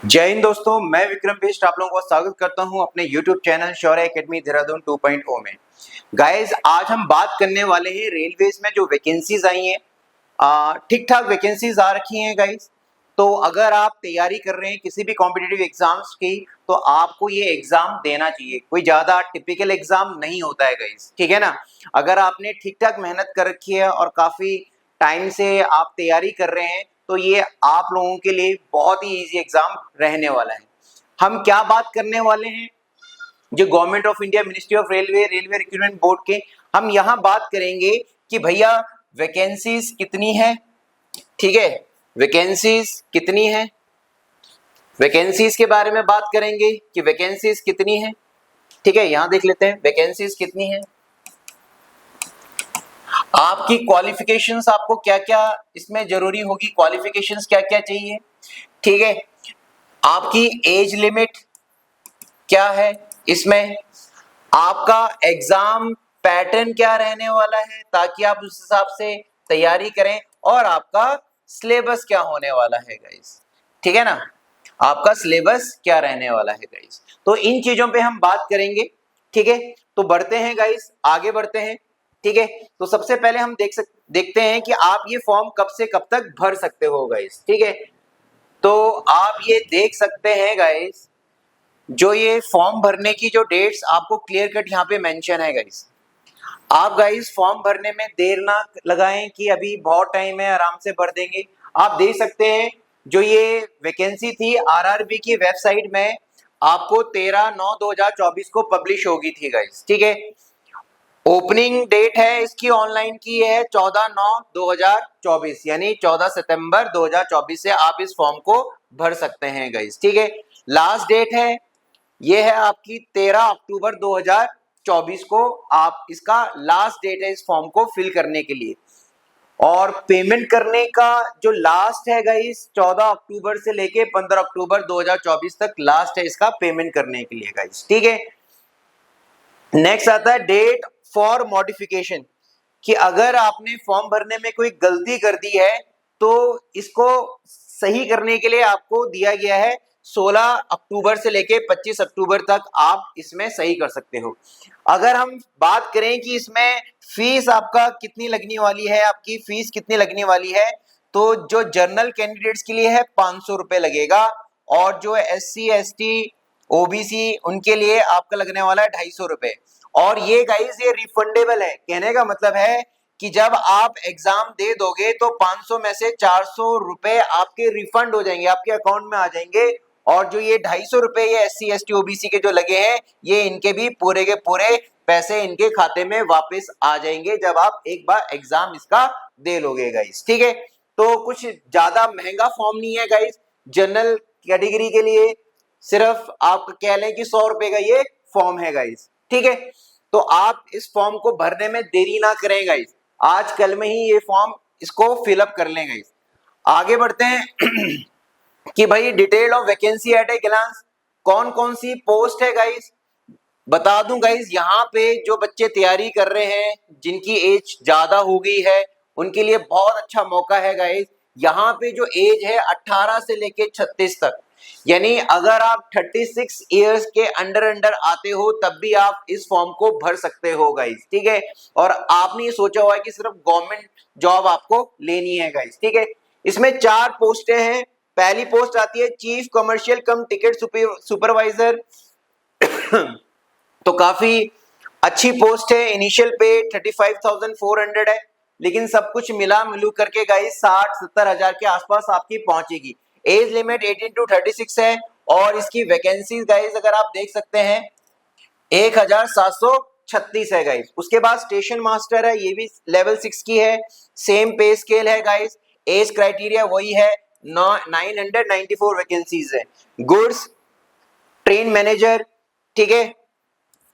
जय हिंद दोस्तों, मैं विक्रम बेस्ट आप लोगों का स्वागत करता हूं अपने YouTube चैनल शौर्य एकेडमी देहरादून 2.0 में। गाइस, आज हम बात करने वाले हैं रेलवेज में जो वैकेंसीज आई हैं। ठीक ठाक वैकेंसीज आ रखी हैं गाइस। तो अगर आप तैयारी कर रहे हैं किसी भी कॉम्पिटिटिव एग्जाम्स की तो आपको ये एग्जाम देना चाहिए। कोई ज्यादा टिपिकल एग्जाम नहीं होता है गाइस, ठीक है ना। अगर आपने ठीक ठाक मेहनत कर रखी है और काफी टाइम से आप तैयारी कर रहे हैं तो ये आप लोगों के लिए बहुत ही इजी एग्जाम रहने वाला है। हम क्या बात करने वाले हैं, जो government of India ministry of railway recruitment board के, हम यहाँ बात करेंगे कि भैया वैकेंसीज कितनी है। ठीक है, वैकेंसीज कितनी है, वैकेंसीज के बारे में बात करेंगे कि वैकेंसीज कितनी है। ठीक है, यहाँ देख लेते हैं वैकेंसीज कितनी है। आपकी क्वालिफिकेशंस, आपको क्या क्या इसमें जरूरी होगी, क्वालिफिकेशंस क्या क्या चाहिए। ठीक है, आपकी एज लिमिट क्या है, इसमें आपका एग्जाम पैटर्न क्या रहने वाला है ताकि आप उस हिसाब से तैयारी करें, और आपका सिलेबस क्या होने वाला है गाइस। ठीक है ना, आपका सिलेबस क्या रहने वाला है गाइस। तो इन चीजों पे हम बात करेंगे। ठीक है, तो बढ़ते हैं गाइस, आगे बढ़ते हैं। ठीक है, तो सबसे पहले हम देखते हैं कि आप ये फॉर्म कब से कब तक भर सकते हो गाइस। ठीक है, तो आप ये देख सकते हैं गाइस, जो ये फॉर्म भरने की जो डेट्स आपको क्लियर कट यहाँ पे मेंशन है गाइस। आप गाइस फॉर्म भरने में देर ना लगाएं कि अभी बहुत टाइम है आराम से भर देंगे। आप देख सकते हैं जो ये वैकेंसी थी आरआरबी की वेबसाइट में आपको 13/9/2024 को पब्लिश होगी थी गाइस। ठीक है, ओपनिंग डेट है इसकी ऑनलाइन की है 14/9/2024, यानी 14 सितंबर 2024 से आप इस फॉर्म को भर सकते हैं गाइस। ठीक है, लास्ट डेट है ये है आपकी 13 अक्टूबर 2024 को, आप इसका लास्ट डेट है इस फॉर्म को फिल करने के लिए। और पेमेंट करने का जो लास्ट है गाइस 14 अक्टूबर से लेके 15 अक्टूबर 2024 तक लास्ट है इसका पेमेंट करने के लिए गाइस। ठीक है, नेक्स्ट आता है डेट फॉर मॉडिफिकेशन, कि अगर आपने फॉर्म भरने में कोई गलती कर दी है तो इसको सही करने के लिए आपको दिया गया है 16 अक्टूबर से लेके 25 अक्टूबर तक आप इसमें सही कर सकते हो। अगर हम बात करें कि इसमें फीस आपका कितनी लगने वाली है, आपकी फीस कितनी लगने वाली है, तो जो जनरल कैंडिडेट्स के लिए है 500 रुपए लगेगा, और जो SC ST OBC उनके लिए आपका लगने वाला है 250 रुपए। और ये गाइस ये रिफंडेबल है, कहने का मतलब है कि जब आप एग्जाम दे दोगे तो 500 में से 400 रुपए आपके रिफंड हो जाएंगे, आपके अकाउंट में आ जाएंगे। और जो ये 250 रुपए ये SC ST OBC के जो लगे हैं, ये इनके भी पूरे के पूरे पैसे इनके खाते में वापस आ जाएंगे जब आप एक बार एग्जाम इसका दे लोगे गाइस। ठीक है, तो कुछ ज्यादा महंगा फॉर्म नहीं है गाइस। जनरल कैटेगरी के लिए सिर्फ आप कह लें कि 100 रुपए का ये फॉर्म है गाइस। ठीक है, तो आप इस फॉर्म को भरने में देरी ना करें गाइस, आज कल में ही ये फॉर्म इसको फिलअप कर लें गाइस। आगे बढ़ते हैं कि भाई detail of vacancy at a glance, कौन कौन सी पोस्ट है गाइस बता दूं गाइस। यहाँ पे जो बच्चे तैयारी कर रहे हैं जिनकी एज ज्यादा हो गई है उनके लिए बहुत अच्छा मौका है गाइस। यहाँ पे जो एज है 18 से लेके 36 तक, यानी अगर आप 36 इयर्स के अंडर अंडर आते हो तब भी आप इस फॉर्म को भर सकते हो गाइस। ठीक है, और आपने ये सोचा हुआ है कि सिर्फ गवर्नमेंट जॉब आपको लेनी है गाइस। ठीक है, इसमें 4 पोस्टें हैं। पहली पोस्ट आती है चीफ कमर्शियल कम टिकट सुपरवाइजर तो काफी अच्छी पोस्ट है। इनिशियल पे 35,400 है, लेकिन सब कुछ मिला मिलू करके गाइस 60-70 हजार के आसपास आपकी पहुंचेगी। एज लिमिट 18 to 36 है, और इसकी वैकेंसी गाइस अगर आप देख सकते हैं 1736 है गाइस। उसके बाद स्टेशन मास्टर है, ये भी लेवल 6 की है, सेम पे स्केल है गाइस, एज क्राइटेरिया वही है, 994 वैकेंसीज है। गुड्स ट्रेन मैनेजर, ठीक है,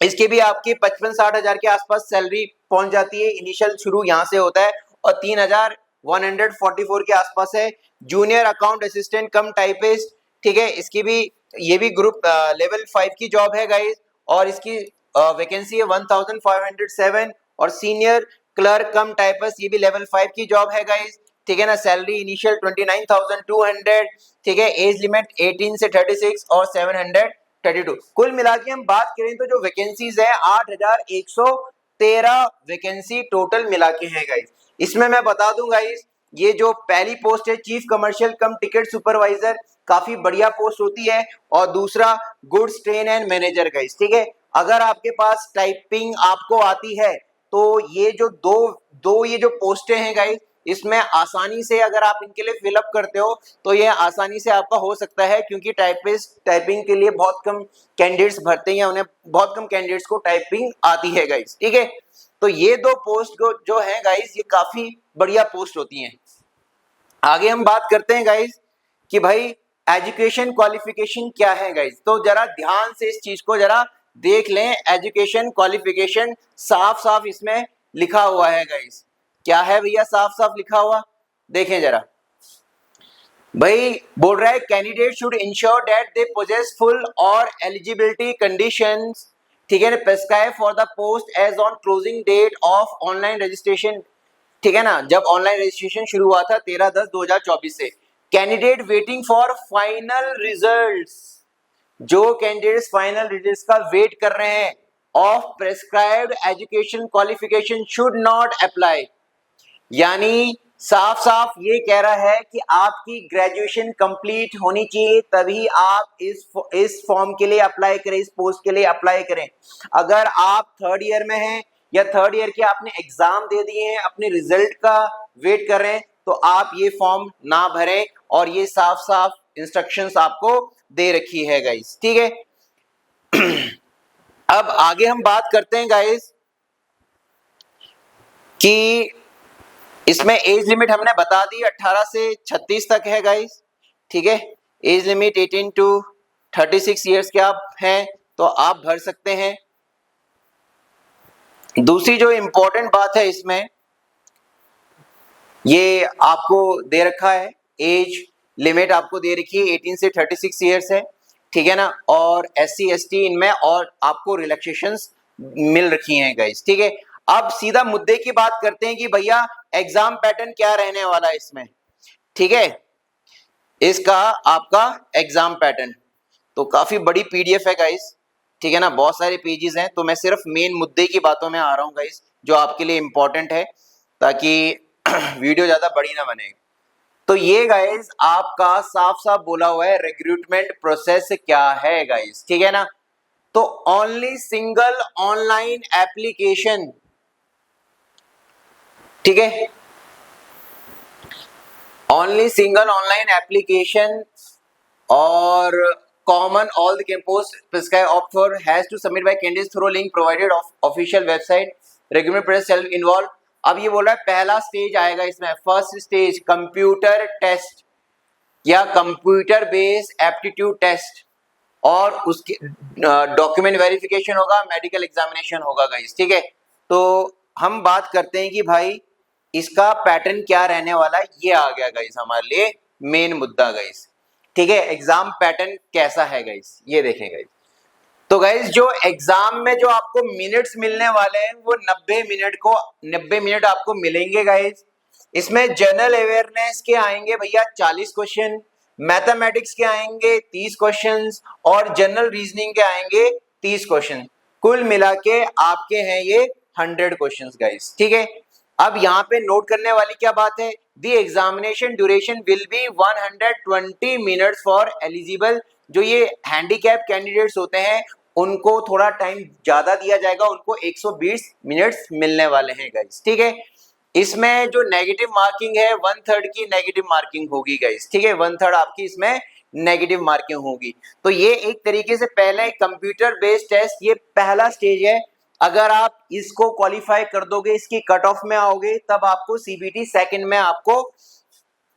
इसके भी आपकी 55-60 हजार के आसपास सैलरी पहुंच जाती है, इनिशियल शुरू यहां से होता है, और 3144 के आसपास है। जूनियर अकाउंट असिस्टेंट कम टाइपिस्ट, ठीक है, इसकी भी ये भी ग्रुप लेवल 5 की जॉब है गाइस, और इसकी वैकेंसी है 1507। और सीनियर क्लर्क कम टाइपिस्ट, ये भी लेवल 5 की जॉब है गाइस, ठीक है ना, सैलरी इनिशियल 29,200, ठीक है, एज लिमिट 18 से 36 और 732। कुल मिला के हम बात करें तो जो वैकेंसीज है 8,113 वैकेंसी टोटल मिला के है गाइस। इसमें मैं बता दूं गाइस, ये जो पहली पोस्ट है चीफ कमर्शियल कम टिकट सुपरवाइजर, काफी बढ़िया पोस्ट होती है, और दूसरा goods train and manager guys, ठीक है। अगर आपके पास टाइपिंग आपको आती है तो ये जो दो ये जो पोस्टें हैं गाइस, इसमें आसानी से अगर आप इनके लिए फिलअप करते हो तो ये आसानी से आपका हो सकता है, क्योंकि टाइपिस्ट टाइपिंग के लिए बहुत कम कैंडिडेट्स भरते हैं, उन्हें बहुत कम कैंडिडेट्स को टाइपिंग आती है गाइस, ठीक है। तो ये दो पोस्ट जो है गाइस, ये काफी बढ़िया पोस्ट होती हैं। आगे हम बात करते हैं गाइस कि भाई एजुकेशन क्वालिफिकेशन क्या है गाइस। तो जरा ध्यान से इस चीज को जरा देख लें, एजुकेशन क्वालिफिकेशन साफ साफ इसमें लिखा हुआ है गाइस। क्या है भैया साफ साफ लिखा हुआ, देखें जरा। भाई बोल रहा है candidate should ensure that they possess full और एलिजिबिलिटी कंडीशंस, ठीक है ना, prescribe for the post as on closing date of online registration, ठीक है ना, जब ऑनलाइन रजिस्ट्रेशन शुरू हुआ था 13/10/2024 से। Candidate waiting for final results, जो कैंडिडेट्स फाइनल रिजल्ट्स का वेट कर रहे हैं, of prescribed education qualification should not apply. यानी साफ साफ ये कह रहा है कि आपकी ग्रेजुएशन कंप्लीट होनी चाहिए, तभी आप इस फॉर्म के लिए अप्लाई करें, इस पोस्ट के लिए अप्लाई करें। अगर आप थर्ड ईयर में हैं या थर्ड ईयर के आपने एग्जाम दे दिए हैं, अपने रिजल्ट का वेट कर रहे हैं, तो आप ये फॉर्म ना भरें, और ये साफ साफ इंस्ट्रक्शंस आपको दे रखी है गाइस, ठीक है। अब आगे हम बात करते हैं गाइस कि इसमें एज लिमिट हमने बता दी 18 से 36 तक है गाइस, ठीक है। एज लिमिट 18 टू 36 ईयर्स के आप हैं तो आप भर सकते हैं। दूसरी जो इंपॉर्टेंट बात है इसमें, ये आपको दे रखा है, एज लिमिट आपको दे रखी है 18 से 36 ईयर्स है, ठीक है ना, और SC ST इनमें और आपको रिलैक्सेशंस मिल रखी हैं गाइस, ठीक है। अब सीधा मुद्दे की बात करते हैं कि भैया एग्जाम पैटर्न क्या रहने वाला है इसमें, ठीक है। इसका आपका एग्जाम पैटर्न तो काफी बड़ी PDF है गाइस, ठीक है ना, बहुत सारे पेजेस हैं, तो मैं सिर्फ मेन मुद्दे की बातों में आ रहा हूं गाइस, जो आपके लिए इंपॉर्टेंट है, ताकि वीडियो ज्यादा बड़ी ना बने। तो ये गाइस आपका साफ साफ बोला हुआ है रिक्रूटमेंट प्रोसेस क्या है गाइस, ठीक है ना। तो ओनली सिंगल ऑनलाइन एप्लीकेशन, ठीक है, ओनली सिंगल ऑनलाइन एप्लीकेशन और common all the campus prescribed opt for has to submit by candidates through link provided of official website, recruitment process self involved। अब ये बोल रहा है पहला स्टेज आएगा इसमें, फर्स्ट स्टेज कंप्यूटर टेस्ट या कंप्यूटर बेस्ड एप्टीट्यूड टेस्ट, और उसके डॉक्यूमेंट वेरिफिकेशन होगा, मेडिकल एग्जामिनेशन होगा गाइस, ठीक है। तो हम बात करते हैं कि भाई इसका पैटर्न क्या रहने वाला है, ये आ गया गाइस हमारे लिए मेन मुद्दा गाइस, ठीक है। एग्जाम पैटर्न कैसा है गाइस, ये देखें गाइस। तो गाइस जो एग्जाम में जो आपको मिनट्स मिलने वाले हैं वो 90 मिनट आपको मिलेंगे गाइस। इसमें जनरल अवेयरनेस के आएंगे भैया 40 क्वेश्चन, मैथमेटिक्स के आएंगे 30 क्वेश्चंस, और जनरल रीजनिंग के आएंगे 30 क्वेश्चन। कुल मिला के आपके हैं ये 100 क्वेश्चंस गाइस, ठीक है। अब यहाँ पे नोट करने वाली क्या बात है, the examination duration will be 120 minutes for eligible. जो ये हैंडीकैप कैंडिडेट्स होते हैं उनको थोड़ा टाइम ज्यादा दिया जाएगा, उनको 120 मिनट्स मिलने वाले हैं गाइस, ठीक है। इसमें जो नेगेटिव मार्किंग है 1/3 की नेगेटिव मार्किंग होगी गाइस, ठीक है, 1/3 आपकी इसमें नेगेटिव मार्किंग होगी। तो ये एक तरीके से पहले कंप्यूटर बेस्ड टेस्ट, ये पहला स्टेज है। अगर आप इसको क्वालिफाई कर दोगे, इसकी कट ऑफ में आओगे, तब आपको CBT सेकंड में आपको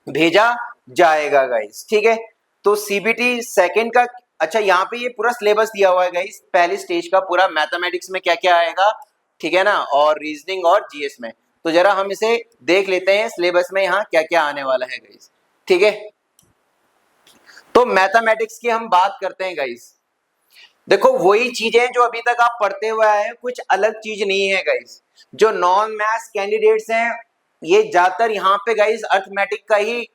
भेजा जाएगा गाइस, ठीक है। तो CBT सेकंड का, अच्छा यहाँ पे ये पूरा सिलेबस दिया हुआ है गाइस, पहले स्टेज का पूरा मैथमेटिक्स में क्या क्या आएगा, ठीक है ना, और रीजनिंग और GS में। तो जरा हम इसे देख लेते हैं सिलेबस में यहाँ क्या क्या आने वाला है गाइस, ठीक है। तो मैथमेटिक्स की हम बात करते हैं गाइस। देखो वही चीजें जो अभी तक आप पढ़ते हुए आए हैं, कुछ अलग चीज नहीं है गाइस। जो नॉन मैथ्स कैंडिडेट्स हैं ये ज्यादातर यहाँ पे गाइस अर्थमेटिक का ही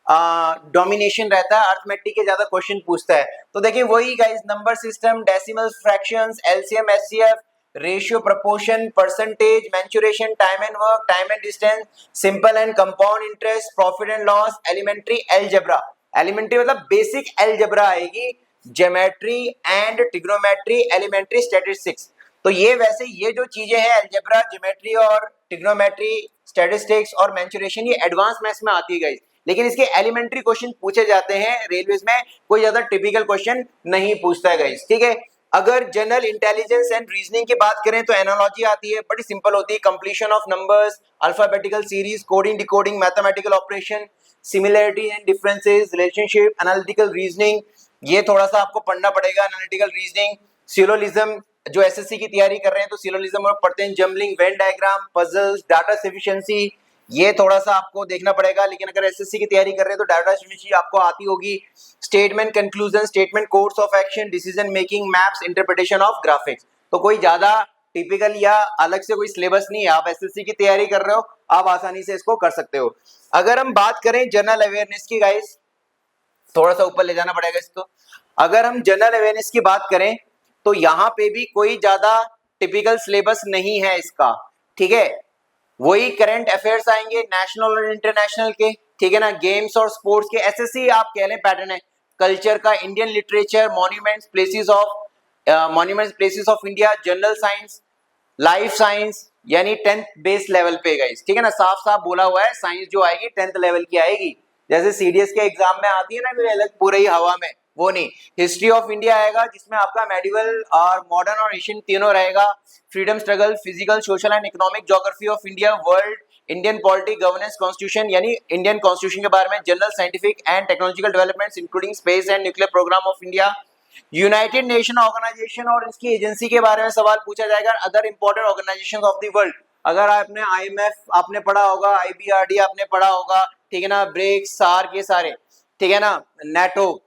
डोमिनेशन रहता है, अर्थमेटिक के ज्यादा क्वेश्चन पूछता है। तो देखिए वही guys, number system, decimal fractions, LCM, HCF, ratio, proportion, percentage, mensuration, time and work, time and distance, simple and compound interest, profit and loss, elementary algebra. Elementary मतलब बेसिक अलजेब्रा आएगी, geometry and trigonometry, elementary statistics. तो ये वैसे ये जो चीजें हैं algebra, geometry और ट्रिग्नोमेट्री, स्टैटिस्टिक्स और मैंचुरेशन, ये एडवांस मैथ्स में आती है गाइस, लेकिन इसके एलिमेंट्री क्वेश्चन पूछे जाते हैं रेलवेज में, कोई ज्यादा टिपिकल क्वेश्चन नहीं पूछता है गाइस, ठीक है। अगर जनरल इंटेलिजेंस एंड रीजनिंग की बात करें तो एनालॉजी आती है, बड़ी सिंपल होती है, completion of numbers, alphabetical series, coding decoding, mathematical operation, similarity and differences, relationship, analytical reasoning, ये थोड़ा सा आपको पढ़ना पड़ेगा। एनालिटिकल रीजनिंग, सिलोजिज्म, जो एसएससी की तैयारी कर रहे हैं तो सिलोजिज्म और पढ़ते हैं, jumbling, Venn diagram, puzzles, data sufficiency, ये थोड़ा सा आपको देखना पड़ेगा। लेकिन अगर एसएससी की तैयारी कर रहे हैं तो डाटा सफिशिएंसी आपको आती होगी। Statement conclusion, statement, course of action, decision making, maps, interpretation of graphics. तो कोई ज्यादा टिपिकल या अलग से कोई सिलेबस नहीं है, आप एसएससी की तैयारी कर रहे हो, आप आसानी से इसको कर सकते हो। अगर हम बात करें जनरल अवेयरनेस की गाइस, थोड़ा सा ऊपर ले जाना पड़ेगा इसको। अगर हम जनरल अवेयरनेस की बात करें तो यहाँ पे भी कोई ज्यादा टिपिकल सिलेबस नहीं है इसका, ठीक है। वही करंट अफेयर्स आएंगे नेशनल और इंटरनेशनल के, ठीक है ना, गेम्स और स्पोर्ट्स के, एसएससी आप कह लें पैटर्न है, कल्चर का, Indian literature, monuments, places of India, general science, life science, यानी 10th बेस लेवल पे गाइस, ठीक है ना, साफ साफ बोला हुआ है, साइंस जो आएगी 10th लेवल की आएगी। जैसे सीडीएस के एग्जाम में आती है ना कोई अलग पूरे ही हवा में, वो नहीं। हिस्ट्री ऑफ इंडिया आएगा जिसमें आपका मेडिवल और मॉडर्न और एशियन तीनों रहेगा। Freedom struggle, physical, social and economic, geography of India, world, Indian polity, governance, constitution, यानी इंडियन कॉन्स्टिट्यूशन के बारे में, general scientific and technological developments including space and nuclear programme of India, United Nation organisation और इसकी agency के बारे में सवाल पूछा जाएगा, other important organisation of the world. अगर आपने आईएमएफ आपने पढ़ा होगा, आईबीआरडी आपने पढ़ा होगा, ठीक है ना, ब्रिक्स, सार्क, ये सारे, ठीक है ना, NATO.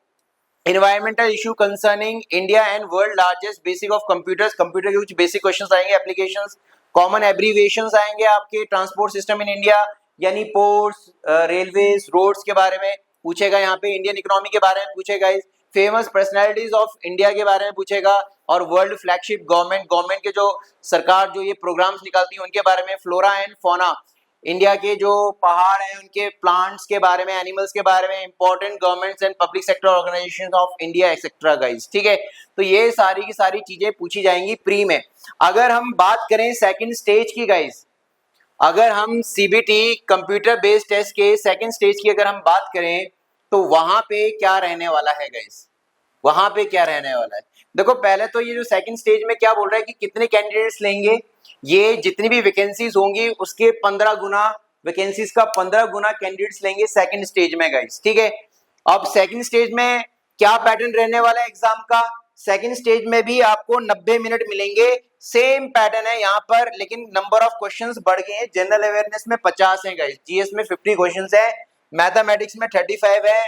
Environmental issue concerning India and world largest basic of computers, computer के कुछ बेसिक क्वेश्चंस आएंगे, एप्लीकेशंस, कॉमन एब्रीविएशंस आएंगे आपके, ट्रांसपोर्ट सिस्टम इन इंडिया, यानी पोर्ट्स, रेलवेज, रोड्स के बारे में पूछेगा, यहाँ पे इंडियन इकोनॉमी के बारे में पूछेगा, फेमस पर्सनालिटीज ऑफ इंडिया के बारे में पूछेगा, और वर्ल्ड फ्लैगशिप गवर्नमेंट के जो सरकार जो ये प्रोग्राम्स निकालती है उनके बारे में, फ्लोरा एंड फौना, इंडिया के जो पहाड़ हैं उनके प्लांट्स के बारे में, एनिमल्स के बारे में, important governments and public sector organisations of India etcetera guys, ठीक है। तो ये सारी की सारी चीजें पूछी जाएंगी प्री में। अगर हम बात करें सेकंड स्टेज की गाइस, अगर हम सीबीटी कंप्यूटर बेस्ड टेस्ट के सेकंड स्टेज की अगर हम बात करें तो वहां पे क्या रहने वाला है गाइस, वहां पे क्या रहने वाला है। देखो पहले तो ये जो सेकंड स्टेज में क्या बोल रहा है कि कितने कैंडिडेट्स लेंगे, ये जितनी भी वैकेंसीज होंगी उसके 15 गुना, वैकेंसीज का 15 गुना कैंडिडेट्स लेंगे सेकंड स्टेज में गाइस, ठीक है। अब सेकंड स्टेज में क्या पैटर्न रहने वाला है एग्जाम का, सेकंड स्टेज में भी आपको 90 मिनट मिलेंगे, सेम पैटर्न है यहाँ पर, लेकिन नंबर ऑफ क्वेश्चंस बढ़ गए हैं। जनरल अवेयरनेस में 50 है गाइस, जीएस में 50 क्वेश्चंस है, मैथमेटिक्स में 35 है,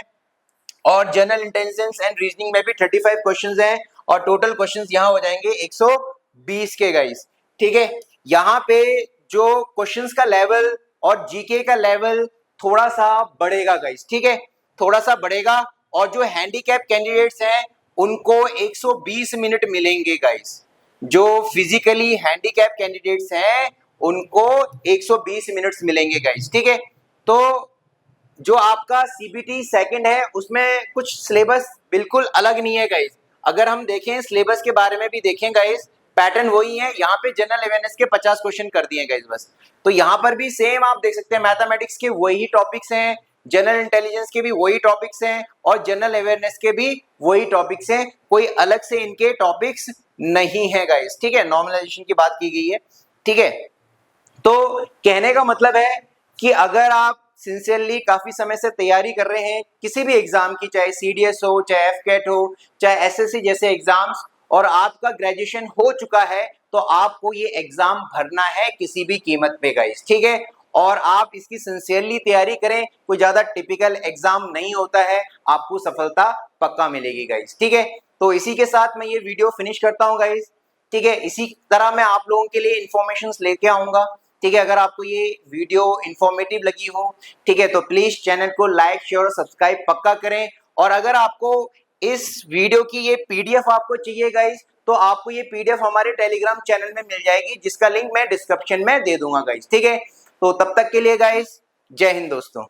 और जनरल इंटेलिजेंस एंड रीजनिंग में भी 35 क्वेश्चंस हैं, और टोटल क्वेश्चंस यहाँ हो जाएंगे 120 के गाइस, ठीक है। यहाँ पे जो क्वेश्चंस का लेवल और जीके का लेवल थोड़ा सा बढ़ेगा गाइस, ठीक है, थोड़ा सा बढ़ेगा, और जो हैंडीकैप कैंडिडेट्स हैं उनको 120 मिनट मिलेंगे गाइस, जो फिजिकली हैंडीकैप कैंडिडेट्स हैं उनको 120 मिनट्स मिलेंगे गाइस, ठीक है। तो जो आपका सीबीटी सेकंड है उसमें कुछ सिलेबस बिल्कुल अलग नहीं है गाइस। अगर हम देखें सिलेबस के बारे में भी देखें गाइस, पैटर्न वही है, यहाँ पे जनरल अवेयरनेस के 50 क्वेश्चन कर दिए गाइस बस। तो यहाँ पर भी सेम आप देख सकते हैं, मैथमेटिक्स के वही टॉपिक्स हैं, जनरल इंटेलिजेंस के भी वही टॉपिक्स हैं, और जनरल अवेयरनेस के भी वही टॉपिक्स हैं, कोई अलग से इनके टॉपिक्स नहीं है गाइस, ठीक है। नॉर्मलाइजेशन की बात की गई है, ठीक है। तो कहने का मतलब है कि अगर आप सिंसियरली काफी समय से तैयारी कर रहे हैं किसी भी एग्जाम की, चाहे सीडीएस हो, चाहे एफकेट हो, चाहे एसएससी जैसे एग्जाम्स, और आपका ग्रेजुएशन हो चुका है, तो आपको ये एग्जाम भरना है किसी भी कीमत पे गाइस, ठीक है। और आप इसकी सिंसियरली तैयारी करें, कोई ज्यादा टिपिकल एग्जाम नहीं होता है, आपको सफलता पक्का मिलेगी गाइस, ठीक है। तो इसी के साथ मैं ये वीडियो फिनिश करता हूँ गाइस, ठीक है। इसी तरह मैं आप लोगों के लिए इंफॉर्मेशन लेके आऊंगा, ठीक है, अगर आपको ये वीडियो इंफॉर्मेटिव लगी हो, ठीक है, तो प्लीज चैनल को लाइक शेयर और सब्सक्राइब पक्का करें। और अगर आपको इस वीडियो की ये पीडीएफ आपको चाहिए गाइस, तो आपको ये पीडीएफ हमारे टेलीग्राम चैनल में मिल जाएगी, जिसका लिंक मैं डिस्क्रिप्शन में दे दूंगा गाइस। ठीक है, तो तब तक के लिए गाइस, जय हिंद दोस्तों।